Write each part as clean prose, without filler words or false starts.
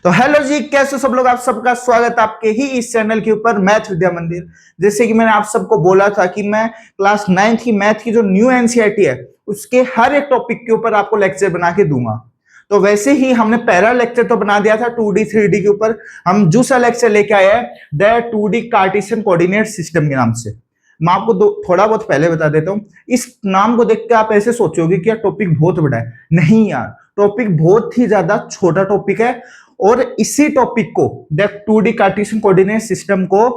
तो हेलो जी, कैसे हो सब लोग। आप सबका स्वागत आपके ही इस चैनल के ऊपर मैथ विद्या मंदिर। जैसे कि मैंने आप सबको बोला था कि मैं क्लास 9th की मैथ की जो न्यू एनसीईआरटी है उसके हर एक टॉपिक के ऊपर आपको लेक्चर बना के दूंगा। तो वैसे ही हमने पहला लेक्चर तो बना दिया था 2D 3D के ऊपर। हम दूसरा लेक्चर लेके आए हैं the 2D Cartesian coordinate system के नाम से। मैं आपको थोड़ा बहुत पहले बता देता हूँ। इस नाम को देख के आप ऐसे सोचोगे कि यार टॉपिक बहुत बड़ा है। नहीं यार, टॉपिक बहुत ही ज्यादा छोटा टॉपिक है। और इसी टॉपिक को the 2D Cartesian coordinate system को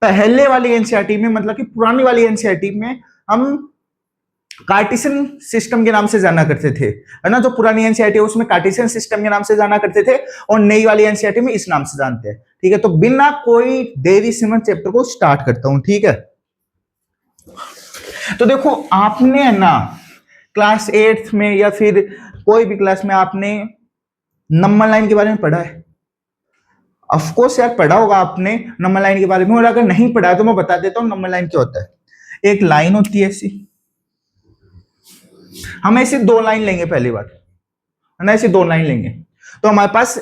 पहले वाली एनसीईआरटी में, मतलब कि पुरानी वाली एनसीईआरटी में हम कार्टेशियन सिस्टम के नाम से जाना करते थे, है ना। जो पुरानी एनसीईआरटी है उसमें कार्टेशियन सिस्टम के नाम से जाना करते थे और नई वाली एनसीईआरटी में इस नाम से जानते हैं। ठीक है, तो बिना कोई देरी से मैं चैप्टर को स्टार्ट करता हूं। ठीक है, तो देखो आपने ना क्लास 8th में या फिर कोई भी क्लास में आपने नंबर लाइन के बारे में पढ़ा है। ऑफ कोर्स यार पढ़ा होगा आपने नंबर लाइन के बारे में, और अगर नहीं पढ़ा है तो मैं बता देता हूं नंबर लाइन क्या होता है। एक लाइन होती है ऐसी, हम ऐसे दो लाइन लेंगे पहली बार, है ना। ऐसे दो लाइन लेंगे तो हमारे पास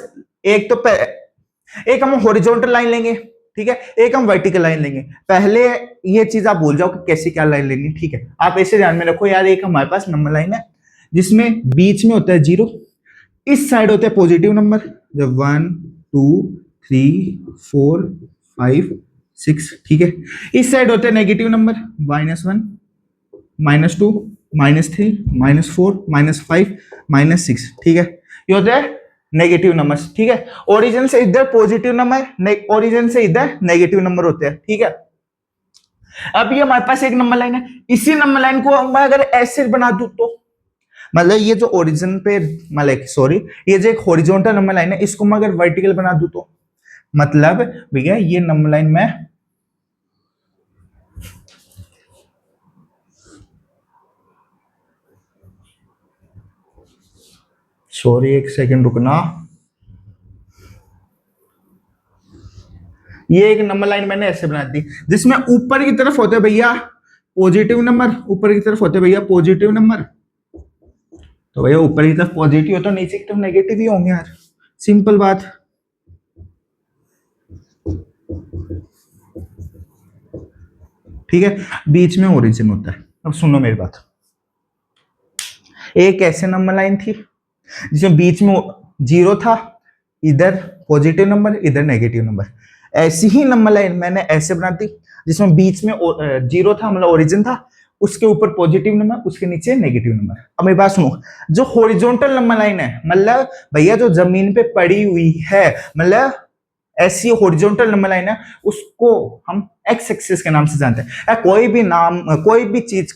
एक हम हॉरिजॉन्टल लाइन लेंगे, ठीक है, एक हम वर्टिकल लाइन लेंगे। पहले ये चीज आप भूल जाओ कि कैसी क्या लाइन लेनी, ठीक है। आप ऐसे ध्यान में रखो यार, एक हमारे पास नंबर लाइन है जिसमें बीच में होता है 0, इस साइड होते हैं पॉजिटिव नंबर 1 2 3 4 5 6, ठीक है। इस साइड होते हैं नेगेटिव नंबर -1 -2 -3 -4 -5 -6, ठीक है। ये होते हैं नेगेटिव नंबर्स, ठीक है। ओरिजिन से इधर पॉजिटिव नंबर, ओरिजिन से इधर नेगेटिव नंबर होते हैं, ठीक है। अब ये हमारे पास एक नंबर लाइन है। इसी नंबर लाइन को मैं अगर ऐसे बना दूं तो, मतलब ये जो ओरिजिन पे, मतलब सॉरी, ये जो एक हॉरिजॉन्टल नंबर लाइन है इसको मैं अगर वर्टिकल बना दूं तो, मतलब भैया ये नंबर लाइन में सॉरी एक सेकंड रुकना, ये एक नंबर लाइन मैंने ऐसे बना दी जिसमें ऊपर की तरफ होते भैया पॉजिटिव नंबर, ऊपर की तरफ होते भैया पॉजिटिव नंबर। तो भैया ऊपर की तरफ पॉजिटिव हो तो नीचे की तरफ नेगेटिव ही होंगे यार, सिंपल बात। ठीक है, बीच में ओरिजिन होता है। अब सुनो मेरी बात, एक ऐसे नंबर लाइन थी जिसमें बीच में 0 था, इधर पॉजिटिव नंबर इधर नेगेटिव नंबर। ऐसी ही नंबर लाइन मैंने ऐसे बना दी जिसमें बीच में 0 था, मतलब ओरिजिन था, उसके ऊपर पॉजिटिव नंबर, उसके नीचे नेगेटिव नंबर। अब मेरी बात सुनो, जो हॉरिजॉन्टल नंबर लाइन है, मतलब भैया जो जमीन पे पड़ी हुई है, मतलब ऐसी हॉरिजॉन्टल नंबर लाइन है, उसको हम एक्स एक्सिस के नाम से जानते हैं। कोई भी नाम, कोई भी चीज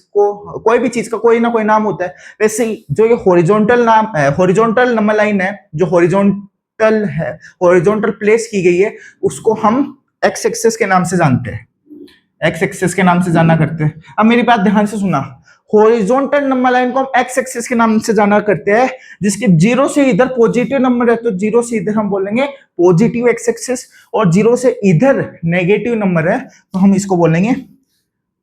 का कोई ना कोई नाम होता है। वैसे ही जो ये हॉरिजॉन्टल नाम है, हॉरिजॉन्टल नंबर लाइन है, जो हॉरिजॉन्टल है, हॉरिजॉन्टल प्लेस की गई है, उसको हम एक्स एक्सिस के नाम से जानते हैं, एक्स एक्सिस के नाम से जाना करते हैं। अब मेरी बात ध्यान से सुना, हॉरिजॉन्टल नंबर लाइन को हम एक्स एक्सिस के नाम से जाना करते हैं, जिसके 0 से इधर पॉजिटिव नंबर है तो 0 से इधर हम बोलेंगे पॉजिटिव एक्स एक्सिस, और 0 से इधर नेगेटिव नंबर है तो हम इसको बोलेंगे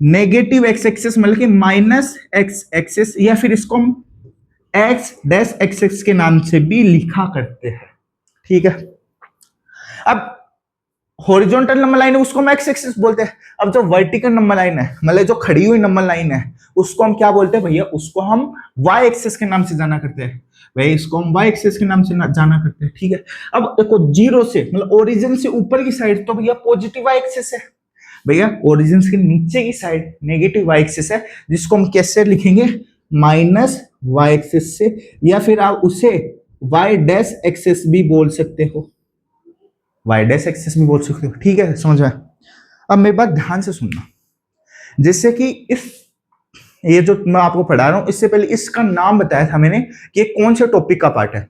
नेगेटिव एक्स एक्सिस, मतलब कि माइनस एक्स एक्सिस, या फिर इसको हम एक्स डैश एक्सिस के नाम से भी लिखा करते हैं, ठीक है। अब हॉरिजॉन्टल नंबर लाइन है उसको हम एक्स एक्सिस बोलते हैं। अब जो वर्टिकल नंबर लाइन है, मतलब जो खड़ी हुई नंबर लाइन है, उसको हम क्या बोलते हैं भैया, उसको हम वाई एक्सिस के नाम से जाना करते हैं। भैया इसको हम वाई एक्सिस के नाम से जाना करते हैं, ठीक है। अब देखो 0 से, मतलब ओरिजिन से ऊपर की साइड तो भैया पॉजिटिव वाई एक्सिस है, भैया ओरिजिन के नीचे की साइड नेगेटिव वाई एक्सिस है, जिसको हम कैसे लिखेंगे, माइनस वाई एक्सिस से, या फिर आप उसे वाई डैश एक्सिस भी बोल सकते हो, वाई डैश एक्सिस भी बोल सकते हो, ठीक है, समझ में। अब मेरी बात ध्यान से सुनना, जैसे कि ये जो मैं आपको पढ़ा रहा हूं, इससे पहले इसका नाम बताया था मैंने कि कौन से टॉपिक का पार्ट है।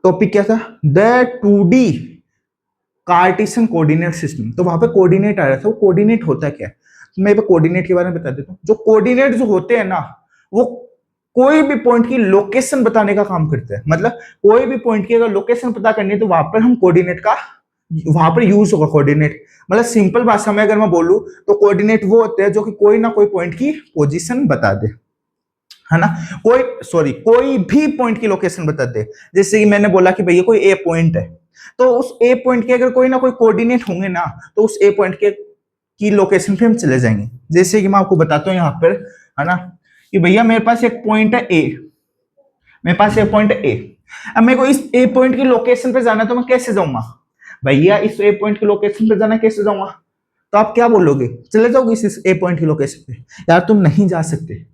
टॉपिक क्या था, the 2D Cartesian coordinate system. तो वहां पे कोऑर्डिनेट आ रहा था, वो कोऑर्डिनेट होता क्या है, तो मैं कोऑर्डिनेट के बारे में बता देता हूँ। जो कोऑर्डिनेट जो होते हैं ना, वो कोई भी पॉइंट की लोकेशन बताने का काम करते हैं। मतलब कोई भी पॉइंट की अगर लोकेशन पता करनी है तो वहां पर हम कोऑर्डिनेट का, वहां पर यूज होगा कोऑर्डिनेट। मतलब सिंपल भाषा में अगर मैं बोलूं तो कोऑर्डिनेट वो होते हैं जो कि कोई ना कोई पॉइंट की पोजीशन बता दे, है ना। कोई भी पॉइंट की लोकेशन बता दे। जैसे कि मैंने बोला कि भैया कोई ए पॉइंट है, तो उस ए पॉइंट के अगर कोई ना कोई कोऑर्डिनेट होंगे ना, तो उस ए पॉइंट के की लोकेशन पे हम चले जाएंगे। जैसे कि मैं आपको बताता हूँ यहाँ पर, है ना, कि भैया मेरे पास एक पॉइंट है ए, मेरे पास एक पॉइंट ए, अब मेरे को इस ए पॉइंट की लोकेशन पे जाना है, तो मैं कैसे जाऊंगा भैया? इस ए पॉइंट की लोकेशन पे जाना कैसे जाऊंगा? तो आप क्या बोलोगे, चले जाओगे इस ए पॉइंट की लोकेशन पे? यार तुम नहीं जा सकते।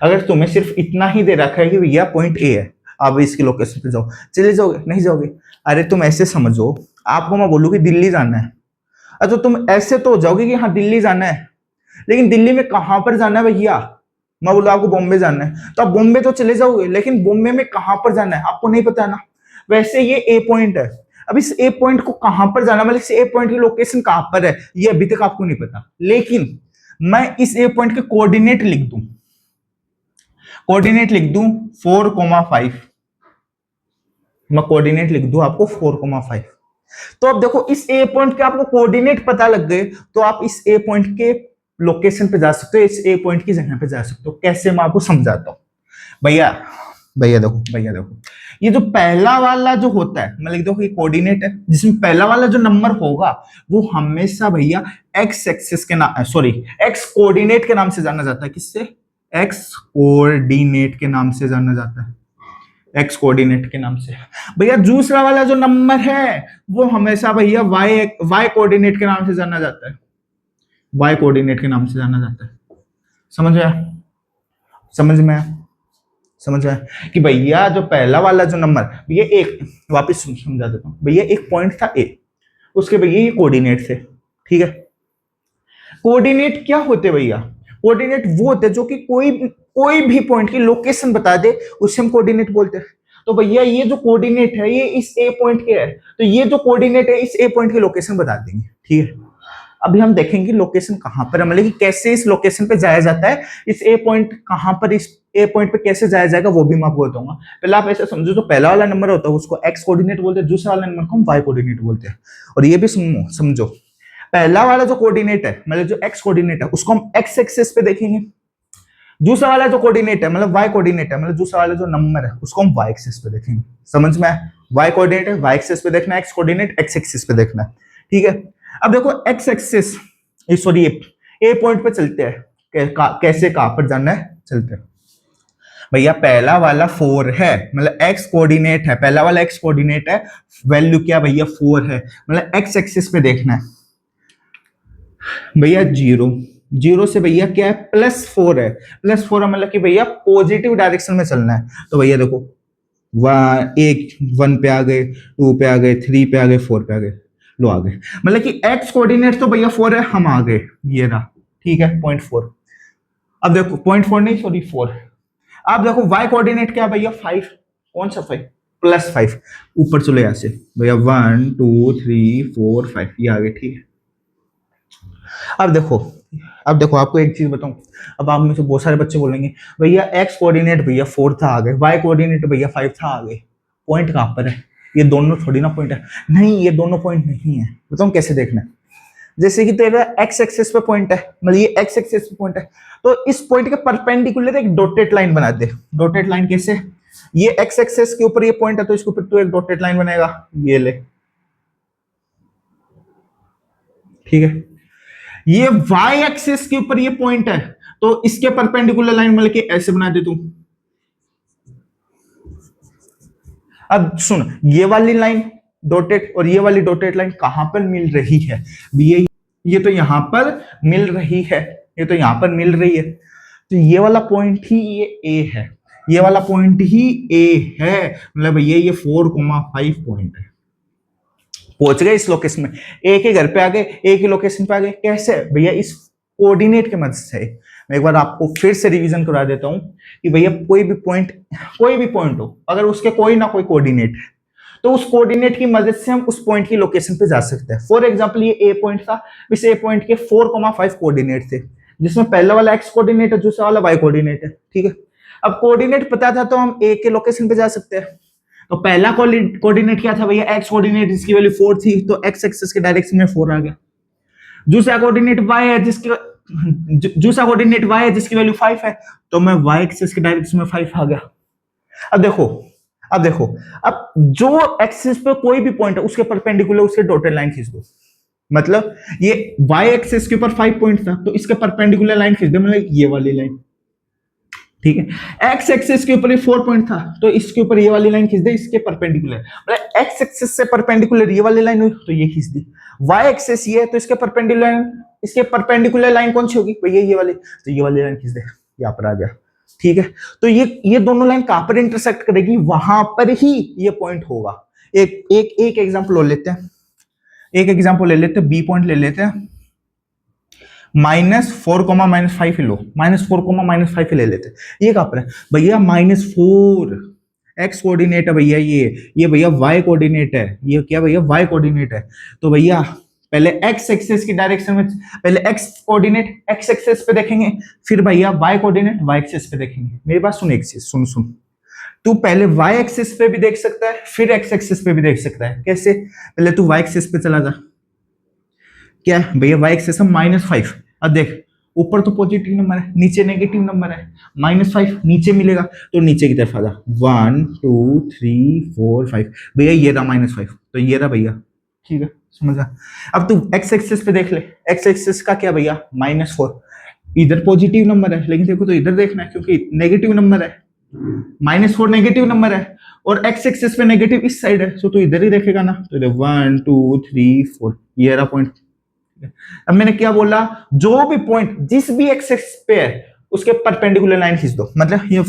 अगर तुम्हें सिर्फ इतना ही दे रखा है कि भैया पॉइंट ए है, आप इसकी लोकेशन पे जाओ, चले जाओगे? नहीं जाओगे। अरे तुम ऐसे समझो, आपको मैं बोलूँ कि दिल्ली जाना है, अच्छा तुम ऐसे तो हो जाओगे कि हाँ दिल्ली जाना है, लेकिन दिल्ली में कहां पर जाना है भैया? मैं बोला आपको बॉम्बे जाना है, तो आप बॉम्बे तो चले जाओगे, लेकिन बॉम्बे में कहां पर जाना है आपको नहीं पता ना। वैसे ये ए पॉइंट है, अब इस ए पॉइंट को कहां पर जाना, मतलब इस ए पॉइंट की लोकेशन कहां पर है, ये अभी तक आपको नहीं पता। लेकिन मैं इस ए पॉइंट के कोऑर्डिनेट लिख दूं, कोऑर्डिनेट लिख दूं 4,5, मैं कोऑर्डिनेट लिख दूं आपको 4,5। तो अब देखो इस ए पॉइंट के आपको कोऑर्डिनेट पता लग गए, तो आप इस ए पॉइंट के लोकेशन पे जा सकते हो, इस ए पॉइंट की जगह पे जा सकते हो। कैसे, मैं आपको समझाता हूँ। भैया भैया देखो, ये जो पहला वाला जो होता है, मैं लिख दो ये कोऑर्डिनेट है, जिसमें पहला वाला जो नंबर होगा वो हमेशा भैया एक्स एक्सिस के नाम, सॉरी एक्स कोऑर्डिनेट के नाम से जाना जाता है। किससे? एक्स कोऑर्डिनेट के नाम से जाना जाता है, एक्स कोऑर्डिनेट के नाम से। भैया दूसरा वाला जो नंबर है वो हमेशा भैया वाई कोऑर्डिनेट के नाम से जाना जाता है, वाई कोऑर्डिनेट के नाम से जाना जाता है। समझ आया? समझ में आया? समझ आया कि भैया जो पहला वाला जो नंबर, भैया एक वापस समझा देता हूँ। भैया एक पॉइंट था ए, उसके भैया ये कोऑर्डिनेट थे, ठीक है। कोऑर्डिनेट क्या होते भैया? कोऑर्डिनेट वो होते जो कि कोई भी पॉइंट की लोकेशन बता दे, उसे हम कोऑर्डिनेट बोलते हैं। तो भैया ये जो कोऑर्डिनेट है ये इस ए पॉइंट के है, तो ये जो कोऑर्डिनेट है इस ए पॉइंट की लोकेशन बता देंगे, ठीक है। अभी हम देखेंगे लोकेशन कहां पर है, मतलब कि कैसे इस लोकेशन पे जाया जाता है, इस ए पॉइंट कहां पर, इस ए पॉइंट पे कैसे जाया जाएगा वो भी मैं आपको बताऊंगा। पहले आप ऐसे समझो, जो पहला वाला नंबर होता है उसको एक्स कोऑर्डिनेट बोलते हैं, दूसरा वाला नंबर को हम वाई कोऑर्डिनेट बोलते हैं। और ये भी समझो, पहला वाला जो कोऑर्डिनेट है, मतलब जो एक्स कोऑर्डिनेट है, उसको हम एक्स एक्सिस पे देखेंगे। दूसरा वाला जो कोऑर्डिनेट है, मतलब वाई कोऑर्डिनेट है, मतलब दूसरा वाला जो नंबर है उसको हम वाई एक्सिस पे देखेंगे। समझ में? वाई कोऑर्डिनेट है वाई एक्सिस पे देखना, एक्स कोऑर्डिनेट एक्स एक्सिस पे देखना, ठीक है। अब देखो एक्स एक्सिस, सॉरी ए पॉइंट पे चलते हैं, कैसे कहां पर जाना है चलते हैं। भैया पहला वाला 4 है, मतलब एक्स कोऑर्डिनेट है, पहला वाला एक्स कोऑर्डिनेट है, वैल्यू क्या भैया 4 है, मतलब एक्स एक्सिस पे देखना है भैया। जीरो से भैया क्या है, +4 है, +4 है, मतलब कि भैया पॉजिटिव डायरेक्शन में चलना है। तो भैया देखो 1 पे आ गए, 2 पे आ गए, 3 पे आ गए, 4 पे आ गए, लो आ गए, मतलब कि एक्स कोऑर्डिनेट तो भैया 4 है, हम आ गए, ये रहा, ठीक है 0.4। अब देखो 0.4 नहीं, सॉरी 4। अब देखो वाई कोऑर्डिनेट क्या भैया 5, कौन सा 5? +5, ऊपर चलो यहां से भैया 1 2 3 4 5, ये आ गए, ठीक है। अब देखो आपको एक चीज बताऊं, अब आप में से बहुत सारे बच्चे बोलेंगे भैया एक्स कोऑर्डिनेट भैया 4 था आ गए, वाई कोऑर्डिनेट भैया 5 था आ गए, पॉइंट कहां पर है? ये दोनों थोड़ी ना पॉइंट है। नहीं, ये दोनों पॉइंट नहीं है, बताऊं कैसे देखना है। जैसे कि तेरा एक्स एक्सिस पे पॉइंट है, मतलब ये एक्स एक्सिस पे पॉइंट है, तो इस पॉइंट के परपेंडिकुलर एक डॉटेड लाइन बना दे। डॉटेड लाइन कैसे? ये एक्स एक्सिस के ऊपर ये पॉइंट है, तो इसके ऊपर तू एक डॉटेड लाइन बनाएगा, ये ले, ठीक है। ये वाई एक्सिस के ऊपर ये पॉइंट है, तो इसके परपेंडिकुलर लाइन मतलब कि ऐसे बना दे तू। अब सुन, ये वाली लाइन डॉटेड और ये वाली डॉटेड लाइन कहां पर मिल रही है? ये तो यहां पर मिल रही है, ये तो यहां पर मिल रही है, तो ये वाला पॉइंट ही ये ए है, ये वाला पॉइंट ही ए है, मतलब ये 4,5 पॉइंट है। पहुंच गए इस लोकेशन में, एक ही घर पे आ गए, एक ही लोकेशन पे आ गए। कैसे भैया? इस कोऑर्डिनेट के मदद से। मैं एक बार आपको फिर से रिवीजन करा देता हूं कि भैया कोई भी पॉइंट हो, अगर उसके कोई ना कोई कोऑर्डिनेट है, तो उस कोऑर्डिनेट की मदद से हम उस पॉइंट की लोकेशन पे जा सकते हैं। फॉर एग्जांपल ये ए पॉइंट था, इस ए पॉइंट के 4,5 कोऑर्डिनेट थे, जिसमें पहला वाला एक्स कोऑर्डिनेट है, दूसरा वाला वाई कोऑर्डिनेट है, ठीक है। अब कोऑर्डिनेट पता था तो हम ए के लोकेशन पे जा सकते हैं। तो पहला कोऑर्डिनेट क्या था भैया? एक्स कोऑर्डिनेट, जिसकी वैल्यू 4 थी, तो एक्स एक्सिस के डायरेक्शन में 4 आ गया। दूसरा कोऑर्डिनेट y है, जिसकी वैल्यू 5 है, तो मैं y एक्सिस के डायरेक्शन में 5 आ गया। अब देखो, अब देखो, अब जो एक्सिस पे कोई भी पॉइंट है उसके परपेंडिकुलर उसके डॉटेड लाइन खींच दो। मतलब ये y एक्सिस के ऊपर 5 पॉइंट था तो इसके परपेंडिकुलर लाइन खींच दो, मतलब ये वाली लाइन, ठीक है। एक्स एक्सिस के ऊपर ये 4 पॉइंट था तो इसके ऊपर ये वाली लाइन खींच दे इसके परपेंडिकुलर, मतलब एक्स एक्सिस से परपेंडिकुलर ये वाली लाइन हुई तो ये खींच दी। वाई एक्सिस ये है तो इसके परपेंडिकुलर लाइन कौन सी होगी भैया, ये वाली, तो ये वाली लाइन खींच दे, यहाँ पर आ गया, ठीक है। तो ये दोनों लाइन कहां पर इंटरसेक्ट करेगी, वहां पर ही ये पॉइंट होगा। एक एग्जांपल ले लेते हैं, बी पॉइंट ले लेते हैं, -4, -5 लो, -4, -5 ले लेते, ये कहां पर है भैया, -4 एक्स कोऑर्डिनेट है भैया, ये भैया वाई कोऑर्डिनेट है, ये क्या भैया वाई कोऑर्डिनेट है। तो भैया पहले एक्स एक्सिस की डायरेक्शन में, पहले एक्स कोऑर्डिनेट एक्स एक्सिस पे देखेंगे, फिर भैया वाई कोऑर्डिनेट वाई एक्सिस पे देखेंगे। मेरी बात सुन, एक चीज सुन, तू पहले वाई एक्सिस पे भी देख सकता है फिर एक्स एक्सिस पे भी देख सकता है। कैसे, पहले तू वाई एक्सिस पे चला जा, क्या है भैया वाई एक्सिस है -5। अब देख, ऊपर तो पॉजिटिव नंबर है, नीचे नेगेटिव नंबर है, -5 नीचे मिलेगा तो नीचे की तरफ आ जा, 1 2 3 4 5, भैया ये रहा -5, तो ये रहा भैया, ठीक है, समझा। अब तू एक्स एक्सिस पे देख ले, एक्स एक्सिस का क्या भैया -4, इधर पॉजिटिव नंबर है लेकिन देखो तो इधर देखना है क्योंकि नेगेटिव नंबर है, -4 नेगेटिव नंबर है और एक्स एक्सिस पे नेगेटिव इस साइड है, तो तू इधर ही देखेगा ना, तो इधर 1 2 3 4 ये रहा पॉइंट। अब मैंने क्या बोला, जो भी पॉइंट जिस भी एक्स एक्सिस पे है उसके परपेंडिकुलर लाइन खींच दो, मतलब ये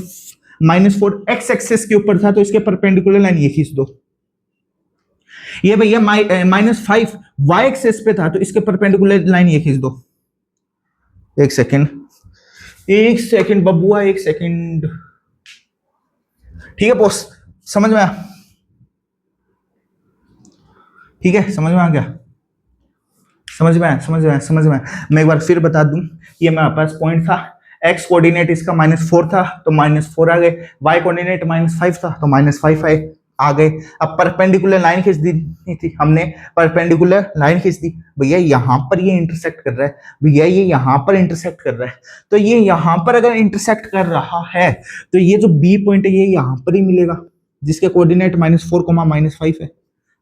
-4 एक्स एक्सिस के ऊपर था तो इसके परपेंडिकुलर लाइन ये खींच दो। ये भैया -5 वाई एक्सिस पे था तो इसके परपेंडिकुलर लाइन ये खींच दो। एक सेकंड बबुआ, एक सेकंड, ठीक है बॉस, समझ में आया, ठीक है, समझ में आ गया, समझ में आया। मैं एक बार फिर बता दूं, ये मेरे पास पॉइंट था, एक्स कोऑर्डिनेट इसका -4 था तो -4 आ गए, वाई कोऑर्डिनेट -5 था तो -5 आ गए। अब परपेंडिकुलर लाइन खींच दी थी हमने, परपेंडिकुलर लाइन खींच दी, भैया यहां पर ये इंटरसेक्ट कर रहा है, भैया ये यहां पर इंटरसेक्ट कर रहा है, तो ये यहां पर अगर इंटरसेक्ट कर रहा है तो ये जो बी पॉइंट है ये यहां पर ही मिलेगा जिसके कोऑर्डिनेट -4, -5 है।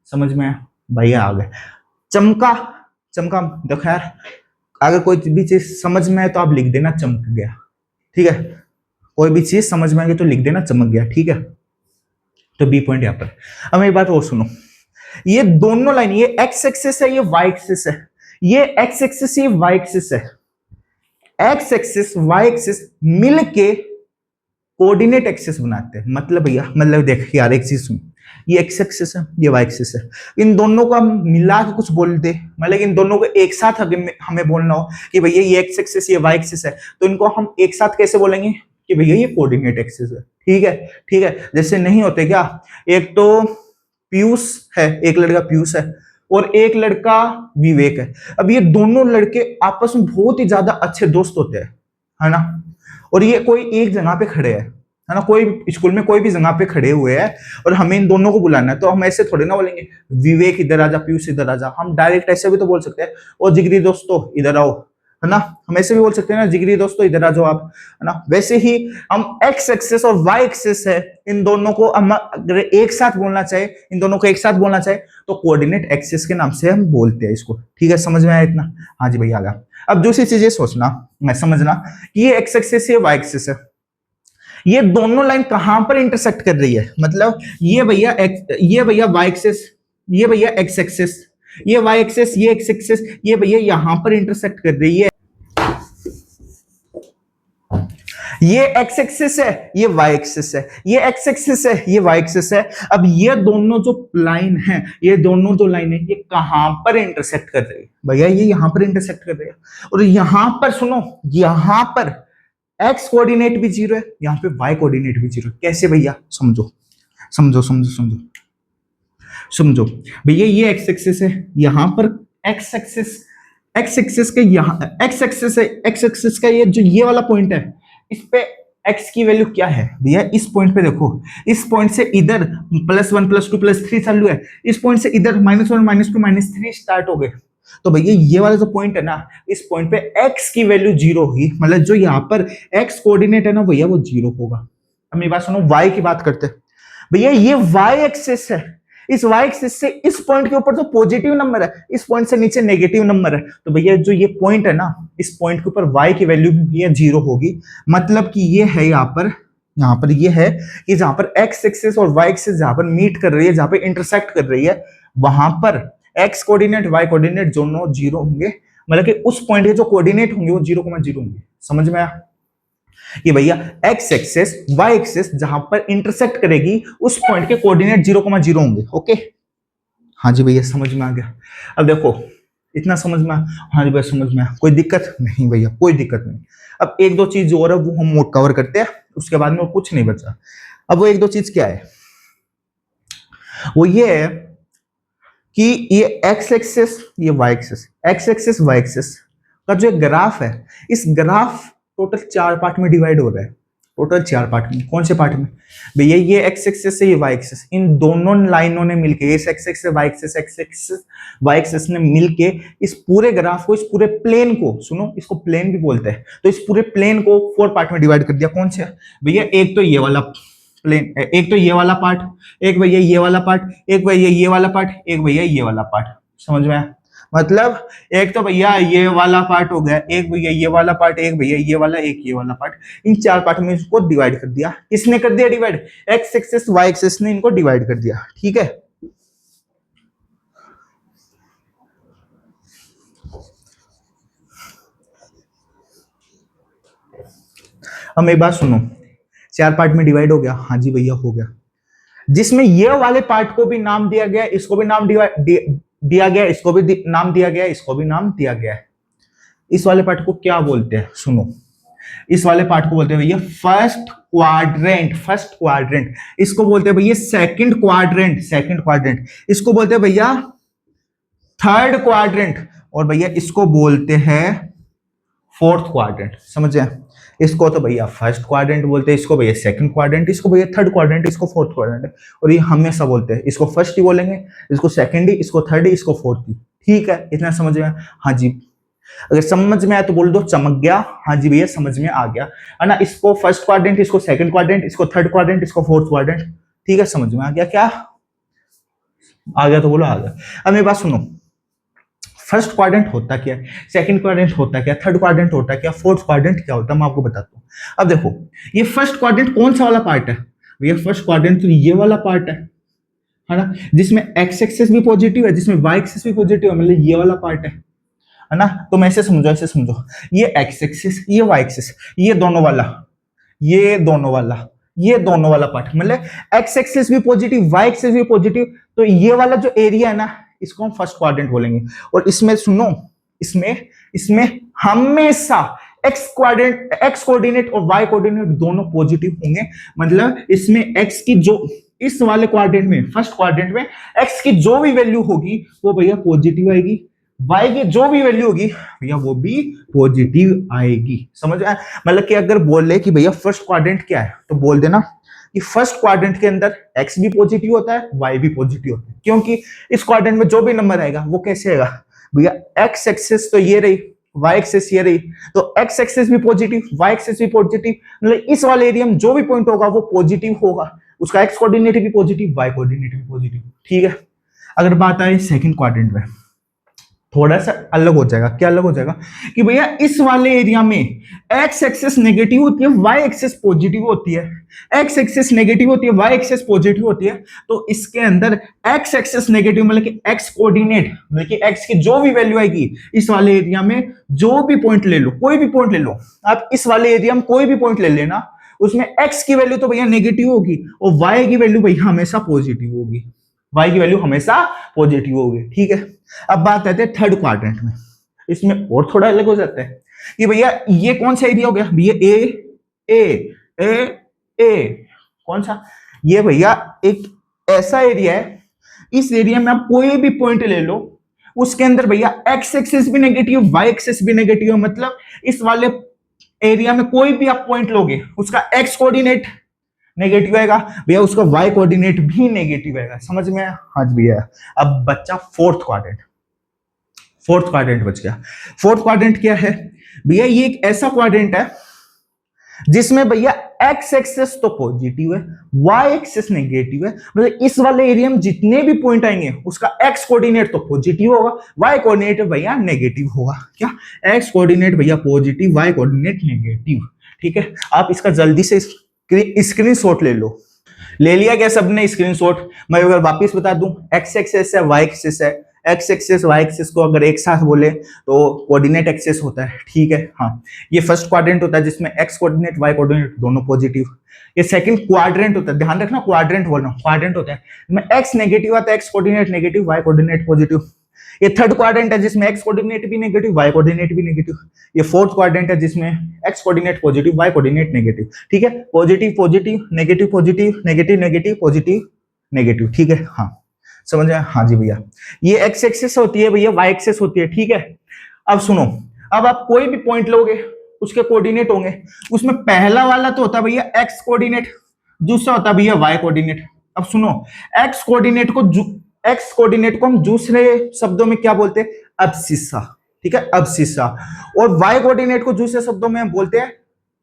समझ में आया भैया, आ गए, चमका देखो यार, अगर कोई भी चीज समझ में आए तो आप लिख देना चमक गया, ठीक है, कोई भी चीज समझ में आ गई तो लिख देना चमक गया, ठीक है। तो बी पॉइंट यहां पर। अब मेरी बात और सुनो, ये दोनों लाइन, ये एक्स एक्सिस है ये वाई एक्सिस है, ये एक्स एक्सिस ये वाई एक्सिस है, एक्स एक्सिस वाई एक्सिस मिलके कोऑर्डिनेट एक्सिस बनाते हैं। मतलब भैया, मतलब देख यार एक चीज सुन, ये एक्स एक्सिस है ये वाई एक्सिस है, इन दोनों को हम मिला के कुछ बोलते, मतलब इन दोनों को एक साथ हमें बोलना हो कि भैया ये एक्स एक्सिस ये वाई एक्सिस है तो इनको हम एक साथ कैसे बोलेंगे कि भैया ये कोऑर्डिनेट एक्सिस है, ठीक है। जैसे नहीं होते क्या, एक तो पीयूष है, एक लड़का पीयूष है और एक लड़का विवेक है। अब ये दोनों लड़के आपस में बहुत ही ज्यादा अच्छे दोस्त होते हैं, है ना, और ये कोई एक जगह पे खड़े हैं, है ना, कोई स्कूल में कोई भी जगह पे खड़े हुए हैं और हमें इन दोनों को बुलाना है, तो हम ऐसे थोड़े ना बोलेंगे विवेक इधर आजा पीयूष इधर आजा, हम डायरेक्ट ऐसे भी तो बोल सकते हैं, और जिगरी दोस्तों इधर आओ, है ना, हम ऐसे भी बोल सकते हैं ना, जिगरी दोस्तों इधर आ जाओ आप, है ना। वैसे ही हम एक्स एक्सिस और वाई एक्सिस है, इन दोनों को हम अगर एक साथ बोलना चाहे, इन दोनों को एक साथ बोलना चाहे तो कोऑर्डिनेट एक्सिस के नाम से हम बोलते हैं इसको, ठीक है, समझ में आया इतना, हाँ जी भैया आ गया। अब दूसरी चीज ये सोचना, मैं समझना कि ये एक्स एक्सिस है वाई एक्सिस है, ये दोनों लाइन कहां पर इंटरसेक्ट कर रही है, मतलब ये भैया वाई एक्सिस, ये भैया एक्स एक्सिस, ये वाई एक्सिस, ये एक्स एक्सिस, ये भैया यहां पर इंटरसेक्ट कर रही है, ये एक्स एक्सिस है ये वाई एक्सिस है, ये एक्स एक्सिस है ये वाई एक्सिस है। अब ये दोनों जो लाइन है, ये दोनों जो लाइन है ये कहां पर इंटरसेक्ट कर रही है भैया, ये यहां पर इंटरसेक्ट कर रही है, और यहां पर सुनो, यहां पर एक्स कोऑर्डिनेट भी 0 है, यहां पे वाई कोऑर्डिनेट भी 0 है। कैसे भैया, समझो भैया, ये एक्स एक्सिस है, यहां पर एक्स एक्सिस के यहाँ एक्स एक्सिस है, एक्स एक्सिस का ये वाला पॉइंट है, इस पे x की वैल्यू क्या है भैया, इस पॉइंट पे देखो, इस पॉइंट से इधर +1 +2 +3 चालू है, इस पॉइंट से इधर -1 -2 -3 स्टार्ट हो गए, तो भैया ये वाला जो पॉइंट है ना, इस पॉइंट पे x की वैल्यू 0 होगी, मतलब जो यहाँ पर x कोऑर्डिनेट है ना भैया वो 0 होगा। अब मेरी बात सुनो, y की बात करते हैं भैया ये वाई एक्सिस है, इस वाई एक्सिस से इस पॉइंट के ऊपर तो पॉजिटिव नंबर है, इस पॉइंट से नीचे नेगेटिव नंबर है, तो भैया जो ये पॉइंट है ना, इस पॉइंट के ऊपर वाई की वैल्यू भी भैया 0 होगी। मतलब कि ये है यहाँ पर ये है कि जहां पर एक्स एक्सिस और वाई एक्सिस जहां पर मीट कर रही है, जहां पर इंटरसेक्ट कर रही है, वहां पर एक्स कोऑर्डिनेट वाई कोऑर्डिनेट दोनों 0 होंगे। मतलब कि उस पॉइंट के जो कोऑर्डिनेट होंगे वो 0,0 होंगे। समझ में आया कि भैया एक्स एक्सिस वाई एक्सिस जहां पर इंटरसेक्ट करेगी उस पॉइंट के कोऑर्डिनेट 0,0 होंगे। ओके, हाँ जी भैया समझ में आ गया। अब देखो इतना समझ में, हाँ जी भैया समझ में, कोई दिक्कत नहीं भैया, कोई दिक्कत नहीं। अब एक दो चीज और है वो हम कवर करते हैं, उसके बाद में कुछ नहीं बचा। अब वो एक दो चीज क्या है, वो ये है कि ये एक्स एक्सिस ये Y axis, X axis Y axis का जो ग्राफ है, इस ग्राफ टोटल 4 पार्ट में डिवाइड हो रहा है। टोटल 4 पार्ट में। कौन से पार्ट में भैया? ये एक्स एक्सिस से ये वाई एक्सिस, इन दोनों लाइनों ने मिलके, इस X axis Y axis, X axis Y axis ने मिलके इस पूरे ग्राफ को, इस पूरे प्लेन को, सुनो इसको प्लेन भी बोलते हैं, तो इस पूरे प्लेन को 4 पार्ट में डिवाइड कर दिया। कौन से भैया? एक तो ये वाला प्लेन, एक तो ये वाला पार्ट, एक भैया ये वाला पार्ट, एक भैया ये वाला पार्ट, एक भैया ये वाला पार्ट। समझ में आया? मतलब एक तो भैया ये वाला पार्ट हो गया, एक भैया ये वाला पार्ट, एक भैया ये वाला, एक ये वाला पार्ट। इन 4 पार्ट में इसको डिवाइड कर दिया। किसने कर दिया divide? X axis Y axis ने इनको डिवाइड कर दिया। ठीक है, अब एक बात सुनो, 4 पार्ट में डिवाइड हो गया? हाँ जी भैया हो गया। जिसमें ये वाले पार्ट को भी नाम दिया गया, इसको भी नाम दिया गया, इसको भी नाम दिया गया, इसको भी नाम दिया गया है। इस वाले पार्ट को क्या बोलते हैं? सुनो, इस वाले पार्ट को बोलते हैं भैया फर्स्ट क्वाड्रेंट। फर्स्ट क्वाड्रेंट इसको बोलते हैं भैया सेकंड क्वाड्रेंट। सेकंड क्वाड्रेंट इसको बोलते हैं भैया थर्ड क्वाड्रेंट, और भैया इसको बोलते हैं फोर्थ क्वाड्रेंट। समझे? इसको तो भैया फर्स्ट क्वाड्रेंट बोलते हैं, इसको भैया सेकंड क्वाड्रेंट, इसको भैया थर्ड क्वाड्रेंट, इसको फोर्थ क्वाड्रेंट। और ये हमेशा बोलते हैं, इसको फर्स्ट ही बोलेंगे, इसको सेकंड ही, इसको थर्ड ही, इसको फोर्थ ही। ठीक है, इतना समझ में? हाँ जी, अगर समझ में आया तो बोल दो चमक गया। हाँ जी भैया समझ में आ गया है ना। इसको फर्स्ट क्वाड्रेंट, इसको सेकंड क्वाड्रेंट, इसको थर्ड क्वाड्रेंट, इसको फोर्थ क्वाड्रेंट। ठीक है, समझ में आ गया? क्या आ गया? तो बोलो आ गया। अब मेरी बात सुनो, फर्स्ट क्वाड्रेंट होता क्या है, सेकंड क्वाड्रेंट होता क्या, थर्ड क्वाड्रेंट होता क्या, फोर्थ क्वाड्रेंट क्या होता है, मैं आपको बताता हूँ। अब देखो, ये फर्स्ट क्वाड्रेंट कौन सा वाला पार्ट है भैया? फर्स्ट क्वाड्रेंट तो ये वाला पार्ट है ना, जिसमें एक्स एक्सिस भी पॉजिटिव है, जिसमें वाई एक्सिस भी पॉजिटिव है, मतलब ये वाला पार्ट है ना। तो मैं ऐसे समझो, ऐसे समझो, ये एक्स एक्सिस, ये वाई एक्सिस, ये दोनों वाला, ये दोनों वाला, ये दोनों वाला पार्ट, मतलब एक्स एक्सिस भी पॉजिटिव, वाई एक्सिस भी पॉजिटिव, तो ये वाला जो एरिया है ना, इसको हम फर्स्ट क्वाड्रेंट बोलेंगे। और इसमें सुनो, इसमें इसमें हमेशा एक्स कोऑर्डिनेट और वाई कोऑर्डिनेट दोनों पॉजिटिव होंगे। मतलब इसमें एक्स की जो, इस वाले क्वाड्रेंट में, फर्स्ट क्वाड्रेंट में एक्स की जो भी वैल्यू होगी वो भैया पॉजिटिव आएगी, वाई की जो भी वैल्यू होगी भैया वो भी पॉजिटिव आएगी। समझ आया? मतलब कि अगर बोले कि भैया फर्स्ट क्वाड्रेंट क्या है, तो बोल देना कि फर्स्ट क्वाड्रेंट के अंदर एक्स भी पॉजिटिव होता है, वाई भी पॉजिटिव होता है, क्योंकि इस क्वाड्रेंट में जो भी नंबर आएगा वो कैसे आएगा भैया? एक्स एक्सिस तो ये रही, वाई एक्सिस ये रही, तो एक्स एक्सिस भी पॉजिटिव, वाई एक्सिस भी पॉजिटिव, मतलब इस वाले एरिया में जो भी पॉइंट होगा वो पॉजिटिव होगा, उसका एक्स कोऑर्डिनेट भी पॉजिटिव, वाई कोऑर्डिनेट भी पॉजिटिव। ठीक है, अगर बात आए सेकंड क्वाड्रेंट में, थोड़ा सा अलग हो जाएगा। क्या अलग हो जाएगा कि भैया इस वाले एरिया में एक्स एक्सिस नेगेटिव होती है, वाई एक्सिस पॉजिटिव होती है, एक्स एक्सिस नेगेटिव होती है, वाई एक्सिस पॉजिटिव होती है। तो इसके अंदर एक्स एक्सिस नेगेटिव मतलब कि एक्स कोऑर्डिनेट, मतलब कि एक्स की जो भी वैल्यू आएगी इस वाले एरिया में, जो भी पॉइंट ले लो, कोई भी पॉइंट ले लो आप, इस वाले एरिया में कोई भी पॉइंट ले लेना, उसमें एक्स की वैल्यू तो भैया नेगेटिव होगी और वाई की वैल्यू भैया हमेशा पॉजिटिव होगी, वाई की वैल्यू हमेशा पॉजिटिव होगी। ठीक है, अब बात करते हैं थर्ड क्वाड्रेंट में। इसमें और थोड़ा अलग हो जाता है कि भैया ये कौन सा एरिया हो गया भैया? ए कौन सा? ये भैया एक ऐसा एरिया है, इस एरिया में आप कोई भी पॉइंट ले लो, उसके अंदर भैया एक्स एक्सिस भी नेगेटिव, वाई एक्सिस भी नेगेटिव, मतलब इस वाले एरिया में कोई भी आप पॉइंट लोगे उसका एक्स कोऑर्डिनेट नेगेटिव आएगा भैया, उसका वाई कोऑर्डिनेट भी नेगेटिव आएगा। समझ में आया? हाँ भैया। अब बच्चा फोर्थ क्वाड्रेंट, फोर्थ क्वाड्रेंट बच गया। फोर्थ क्वाड्रेंट क्या है भैया? ये एक ऐसा क्वाड्रेंट है जिसमें भैया एक्स एक्सेस तो पॉजिटिव है, वाई एक्सेस नेगेटिव है, मतलब इस वाले एरिया में जितने भी पॉइंट आएंगे उसका एक्स कोऑर्डिनेट तो पॉजिटिव होगा, वाई कोऑर्डिनेट भैया नेगेटिव होगा। क्या, एक्स कोऑर्डिनेट भैया पॉजिटिव, वाई कोऑर्डिनेट नेगेटिव। ठीक है, आप इसका जल्दी से स्क्रीनशॉट ले लिया क्या सबने स्क्रीनशॉट? मैं अगर वापस बता दूं, एक्स एक्सेस है, वाई एक्सेस है, एक्स एक्सेस वाई एक्सेस को अगर एक साथ बोले तो कोऑर्डिनेट एक्सेस होता है। ठीक है, हाँ, ये फर्स्ट क्वाड्रेंट होता है जिसमें एक्स कोऑर्डिनेट वाई कोऑर्डिनेट दोनों पॉजिटिव। ये सेकंड क्वाड्रेंट होता है, ध्यान रखना क्वाड्रेंट बोल रहा हूँ, क्वाड्रेंट होता है में एक्स नेगेटिव आता है, X coordinate negative, Y coordinate positive. ये थर्ड क्वाड्रेंट है जिसमें एक्स कोऑर्डिनेट भी नेगेटिव, वाई कोऑर्डिनेट भी नेगेटिव। ये फोर्थ क्वाड्रेंट है जिसमें X coordinate positive, Y coordinate negative. ठीक है, positive positive, negative positive, negative negative, positive negative. ठीक है, हाँ समझ आया? हाँ जी भैया, ये एक्स एक्सेस होती है भैया, वाई एक्सेस होती है। ठीक है, अब सुनो, अब आप कोई भी पॉइंट लोगे उसके कोऑर्डिनेट होंगे, उसमें पहला वाला तो होता है भैया एक्स कोऑर्डिनेट, दूसरा होता है भैया वाई कोऑर्डिनेट। अब सुनो, एक्स कोऑर्डिनेट को हम दूसरे शब्दों में क्या बोलते हैं? अब्सिस्सा। ठीक है, अब्सिस्सा। और वाई कोऑर्डिनेट को दूसरे शब्दों में हम बोलते हैं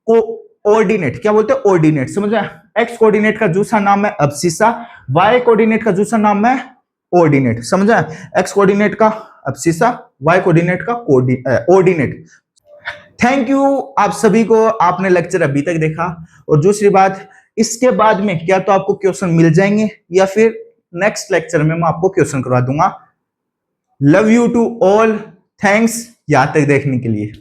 कोऑर्डिनेट। क्या बोलते हैं? ऑर्डिनेट। समझ आया? एक्स कोऑर्डिनेट का दूसरा नाम है अब्सिस्सा, वाई कोऑर्डिनेट का दूसरा नाम है ऑर्डिनेट। समझ आया? एक्स कोऑर्डिनेट का अब्सिस्सा, वाई कोऑर्डिनेट का ऑर्डिनेट। थैंक यू आप सभी को, आपने लेक्चर अभी तक देखा। और दूसरी बात, इसके बाद में क्या तो आपको क्वेश्चन मिल जाएंगे या फिर नेक्स्ट लेक्चर में मैं आपको क्वेश्चन करवा दूंगा। Love you to all, thanks यहां तक देखने के लिए।